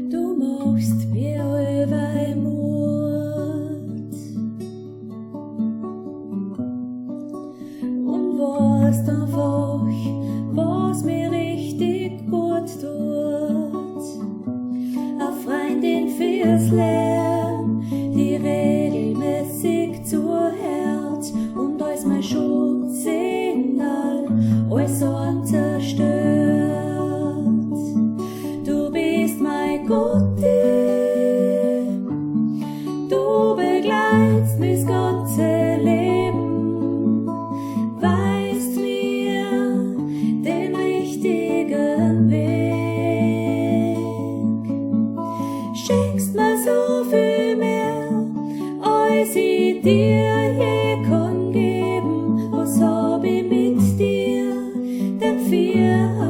Du machst wie oiwei Muat und woasst einfach, was mir richtig gut tut. A Freundin fias, die regelmäßig zuaheat und als mein Schutzengerl alles Sorgen zerstört. Du bist Mei Godi, du begleitst mich das ganze Leben, weißt mir den richtigen Weg, schenkst mir so viel mehr, als ich dir je kann geben. Was hab ich mit dir denn fias?